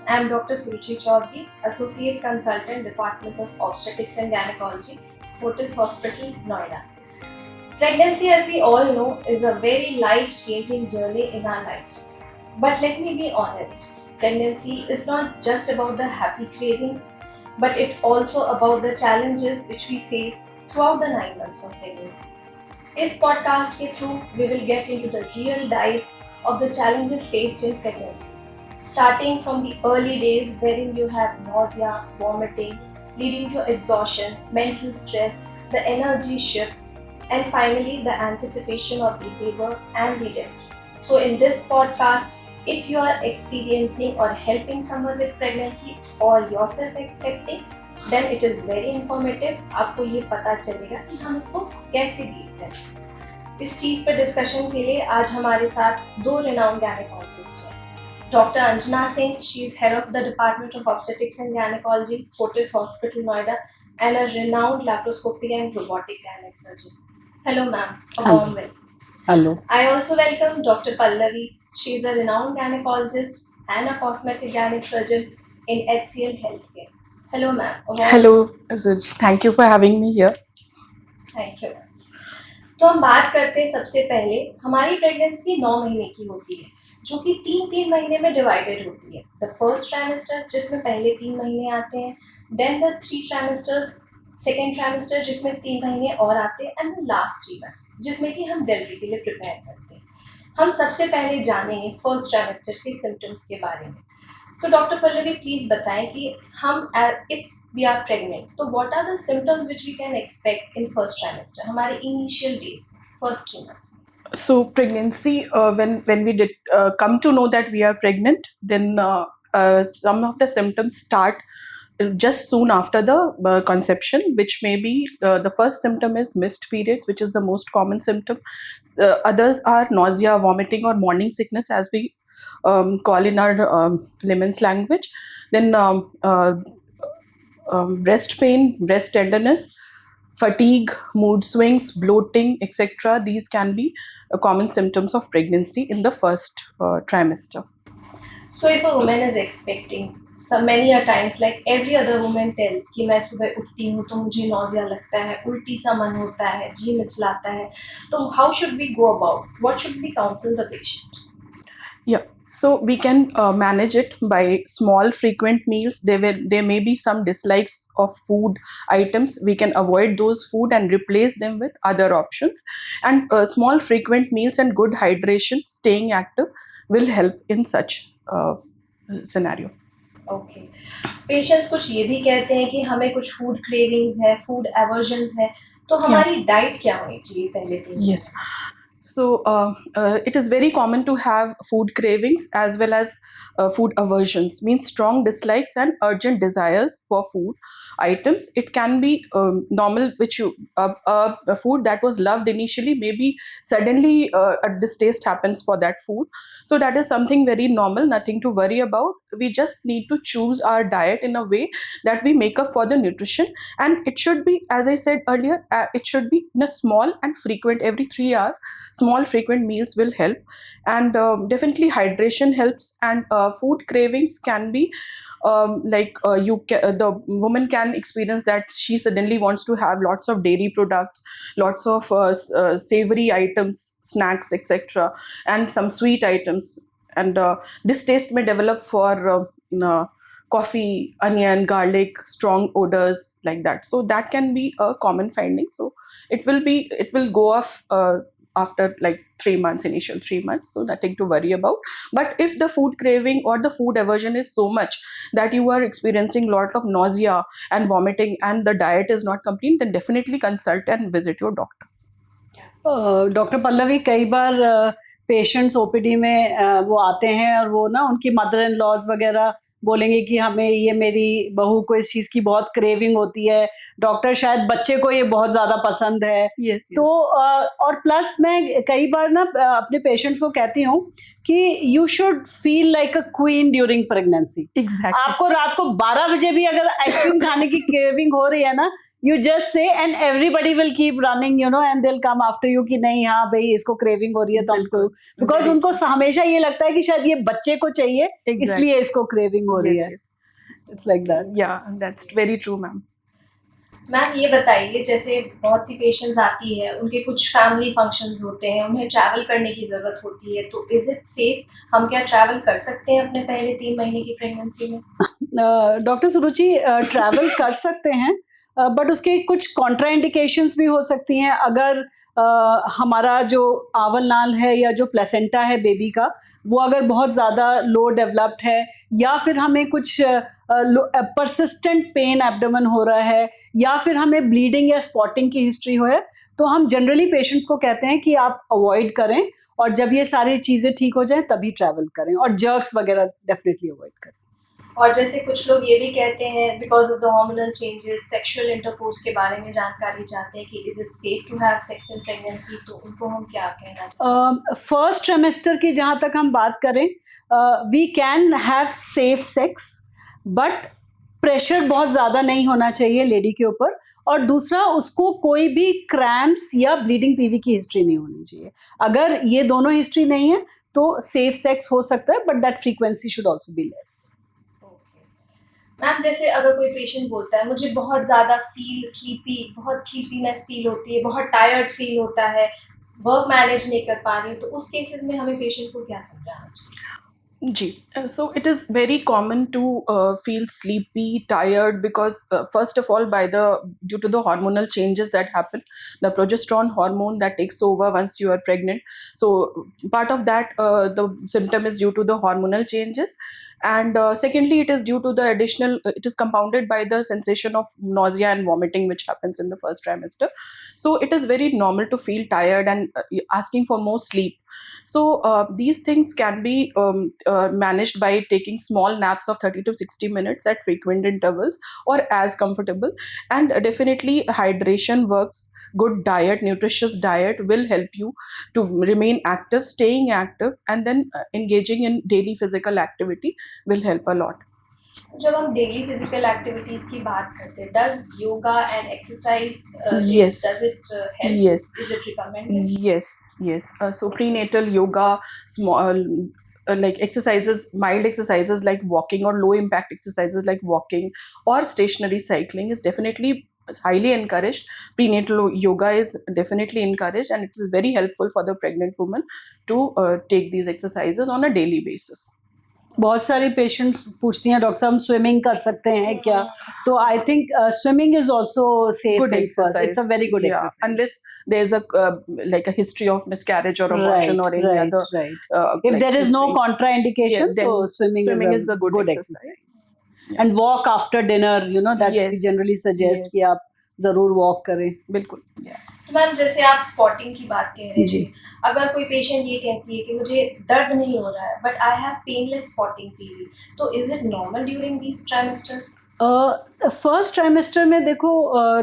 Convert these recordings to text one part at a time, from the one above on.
I am Dr. Suruchi Chaudhary, Associate Consultant, Department of Obstetrics and Gynecology, Fortis Hospital, Noida. Pregnancy, as we all know, is a very life-changing journey in our lives. But let me be honest, pregnancy is not just about the happy cravings, but it also about the challenges which we face throughout the 9 months of pregnancy. इस podcast के through we will get into the real dive of the challenges faced in pregnancy, starting from the early days wherein you have nausea, vomiting, leading to exhaustion, mental stress, the energy shifts, and finally the anticipation of the labor and the delivery. So in this podcast, if you are experiencing or helping someone with pregnancy or yourself expecting, then it is very informative. आपको ये पता चलेगा कि हम इसको कैसे deal करें। इस चीज़ पर डिस्कशन के लिए आज हमारे साथ दो renowned gynecologists हैं। Dr. Anjana Singh, she is head of the Department of Obstetrics and Gynecology, Fortis Hospital, Noida, and a renowned laparoscopic and robotic gynec surgeon. Hello, ma'am. A warm welcome. Hello. I also welcome Dr. Pallavi. She is a renowned gynecologist and a cosmetic gynec surgeon in HCL Healthcare. Hello, ma'am. Hello, Azuj. Thank you for having me here. Thank you, ma'am. तो हम बात करते हैं सबसे पहले हमारी pregnancy 9 महीने की होती है, जो कि 3-3 महीने में डिवाइडेड होती है। द फर्स्ट ट्राइमेस्टर जिसमें पहले 3 महीने आते हैं, then the 3 trimesters, second trimester जिसमें 3 महीने और आते हैं, एंड द लास्ट 3 मंथ्स जिसमें कि हम डिलीवरी के लिए प्रिपेयर करते हैं। हम सबसे पहले जानेंगे फर्स्ट ट्राइमेस्टर के सिम्टम्स के बारे में। तो डॉक्टर पल्लवी प्लीज बताएं कि हम इफ वी आर प्रेग्नेंट तो what are the symptoms which we can expect in first trimester, हमारे initial days, first 3 months. So pregnancy, when we did come to know that we are pregnant, then some of the symptoms start just soon after the conception, which may be the first symptom is missed periods, which is the most common symptom. Others are nausea, vomiting, or morning sickness, as we call in our layman's language. Then breast pain, breast tenderness, fatigue, mood swings, bloating, etc. These can be common symptoms of pregnancy in the first trimester. So if a woman is expecting, so many a times like every other woman tells कि मैं सुबह उठती हूँ तो मुझे nausea लगता है, उल्टी सा मन होता है, जी मिचलाता है, तो how should we go about? What should we counsel the patient? Yeah. So we can manage it by small frequent meals. There may be some dislikes of food items. We can avoid those food and replace them with other options. And small frequent meals and good hydration, staying active, will help in such scenario. Okay, patients कुछ ये भी कहते हैं कि हमें कुछ food cravings है, food aversions है, तो हमारी डाइट क्या होनी चाहिए पहले दिन? Yes. So it is very common to have food cravings as well as food aversions, means strong dislikes and urgent desires for food items. It can be normal, which you a food that was loved initially, maybe suddenly a distaste happens for that food. So that is something very normal, nothing to worry about. We just need to choose our diet in a way that we make up for the nutrition, and it should be, as I said earlier, it should be in a small and frequent, every 3 hours. Small frequent meals will help, and definitely hydration helps. And food cravings can be the woman can experience that she suddenly wants to have lots of dairy products, lots of savory items, snacks, etc., and some sweet items. And this taste may develop for coffee, onion, garlic, strong odors like that. So that can be a common finding. So it will go off after like 3 months, initial 3 months, so nothing to worry about. But if the food craving or the food aversion is so much that you are experiencing lot of nausea and vomiting and the diet is not complete, then definitely consult and visit your doctor. Doctor Pallavi, कई बार patients OPD में वो आते हैं और वो ना उनकी mother in laws वगैरह बोलेंगे कि हमें ये, मेरी बहू को इस चीज़ की बहुत क्रेविंग होती है, डॉक्टर शायद बच्चे को ये बहुत ज़्यादा पसंद है। yes. तो और प्लस मैं कई बार ना अपने पेशेंट्स को कहती हूँ कि you should feel like a queen during pregnancy. Exactly. आपको रात को 12 बजे भी अगर आइसक्रीम खाने की क्रेविंग हो रही है ना, you just say and everybody will keep running, you know, and they'll come after you कि नहीं हाँ भाई इसको craving हो रही है तो हमको, because Very उनको हमेशा ये लगता है कि शायद ये बच्चे को चाहिए Exactly. इसलिए इसको craving हो रही है. yes. It's like that. Yeah, that's very true, ma'am. Ma'am ये बताइए, जैसे बहुत सी पेशेंट्स आती है, उनके कुछ फैमिली फंक्शंस होते हैं, उन्हें ट्रैवल करने की ज़रूरत होती है, तो इज़ इट सेफ? हम क्या ट्रैवल कर सकते हैं अपने पहले 3 महीने की प्रेगनेंसी में? डॉक्टर सुरुचि ट्रैवल कर सकते हैं, बट उसके कुछ कॉन्ट्राइंडिकेशंस भी हो सकती हैं. अगर हमारा जो आंवल नाल है या जो प्लेसेंटा है बेबी का, वो अगर बहुत ज़्यादा लो डेवलप्ड है, या फिर हमें कुछ परसिस्टेंट पेन एब्डोमेन हो रहा है, या फिर हमें ब्लीडिंग या स्पॉटिंग की हिस्ट्री हो है, तो हम जनरली पेशेंट्स को कहते हैं कि आप अवॉइड करें, और जब ये सारी चीज़ें ठीक हो जाएं तभी ट्रैवल करें, और जर्क्स वगैरह डेफिनेटली अवॉइड करें. और जैसे कुछ लोग ये भी कहते हैं, because of the hormonal changes, sexual intercourse के बारे में जानकारी चाहते हैं कि is it safe to have sex in pregnancy, तो उनको हम क्या कहना चाहिए? फर्स्ट ट्रिमेस्टर की जहाँ तक हम बात करें, we can have safe sex, but pressure बहुत ज़्यादा नहीं होना चाहिए लेडी के ऊपर, और दूसरा उसको कोई भी क्रैम्प्स या ब्लीडिंग पीवी की हिस्ट्री नहीं होनी चाहिए. अगर ये दोनों हिस्ट्री नहीं है तो सेफ सेक्स हो सकता है, but that frequency should also be less. Ma'am जैसे अगर कोई पेशेंट बोलता है मुझे बहुत ज़्यादा बहुत स्लीपीनेस फील होती है, बहुत टायर्ड फील होता है, वर्क मैनेज नहीं कर पा रही हूँ, तो उस केसेस में हमें पेशेंट को क्या समझाना चाहिए? Ji. So it is very common to feel sleepy, tired, because first of all, due to the hormonal changes that happen, the progesterone hormone that takes over once you are pregnant. So part of that, the symptom is due to the hormonal changes, and secondly, it is due to the additional. It is compounded by the sensation of nausea and vomiting which happens in the first trimester. So it is very normal to feel tired and asking for more sleep. So these things can be managed by taking small naps of 30 to 60 minutes at frequent intervals or as comfortable, and definitely hydration works. Good diet, nutritious diet will help you to remain active, staying active, and then engaging in daily physical activity will help a lot. जब हम daily physical activities की बात करते हैं, does yoga and exercise Yes. Does it help? Yes. Is it recommended? Yes. So prenatal yoga, small like exercises, mild exercises like walking, or low impact exercises like walking or stationary cycling is definitely highly encouraged. Prenatal yoga is definitely encouraged, and it is very helpful for the pregnant woman to take these exercises on a daily basis. बहुत सारी patients पूछती हैं doctor साहब हम swimming कर सकते हैं क्या, तो I think swimming is also safe. Good exercise. It's a very good Yeah, exercise. unless there is a like a history of miscarriage or abortion or any other. Right. If like there is no history. contraindication, Yeah, then so swimming is a good exercise. exercise. Yeah. And walk after dinner, you know, that we Yes. generally suggest Yes. कि आप जरूर walk करें. बिल्कुल. तो ma'am जैसे आप spotting की बात कह रहे जी. थे, अगर कोई पेशेंट ये कहती है कि मुझे दर्द नहीं हो रहा है but I have painless spotting PV, तो is it normal during these trimesters? First trimester में देखो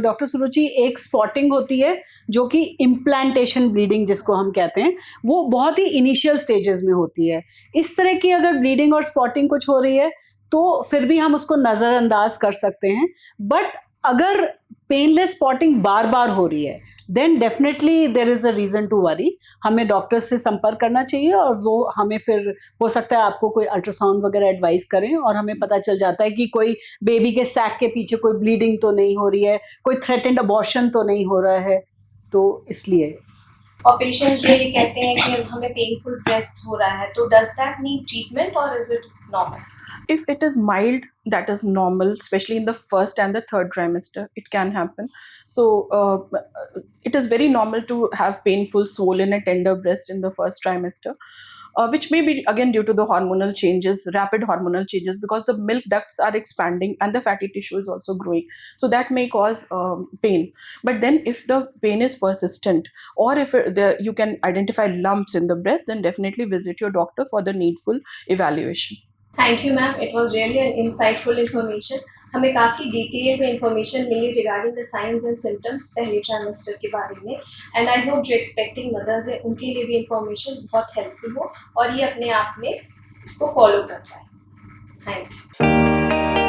डॉक्टर सुरुचि, एक स्पॉटिंग होती है जो कि इम्प्लांटेशन ब्लीडिंग जिसको हम कहते हैं, वो बहुत ही इनिशियल स्टेजेस में होती है. इस तरह की अगर ब्लीडिंग और स्पॉटिंग कुछ हो रही है तो फिर भी हम उसको नज़रअंदाज कर सकते हैं, बट अगर पेनलेस स्पॉटिंग बार बार हो रही है then definitely there is a reason to worry. हमें डॉक्टर से संपर्क करना चाहिए, और वो हमें फिर हो सकता है आपको कोई अल्ट्रासाउंड वगैरह एडवाइस करें, और हमें पता चल जाता है कि कोई बेबी के सैक के पीछे कोई ब्लीडिंग तो नहीं हो रही है, कोई थ्रेटेंड अबॉर्शन तो नहीं हो रहा है, तो इसलिए. और पेशेंट्स जो ये कहते हैं कि हमें पेनफुल ब्रेस्ट हो रहा है, तो डज दैट नीड ट्रीटमेंट और is it normal? If it is mild, that is normal, especially in the first and the third trimester. It can happen. So it is very normal to have painful, swollen and tender breast in the first trimester, which may be again due to the hormonal changes, rapid hormonal changes, because the milk ducts are expanding and the fatty tissue is also growing. So that may cause pain. But then if the pain is persistent, or if you can identify lumps in the breast, then definitely visit your doctor for the needful evaluation. Thank you ma'am, it was really an insightful information. हमें काफ़ी detail में information मिली regarding the signs and symptoms पहले trimester के बारे में, and I hope जो expecting mothers हैं उनके लिए भी इंफॉर्मेशन बहुत हेल्पफुल हो और ये अपने आप में इसको फॉलो कर पाए. Thank you.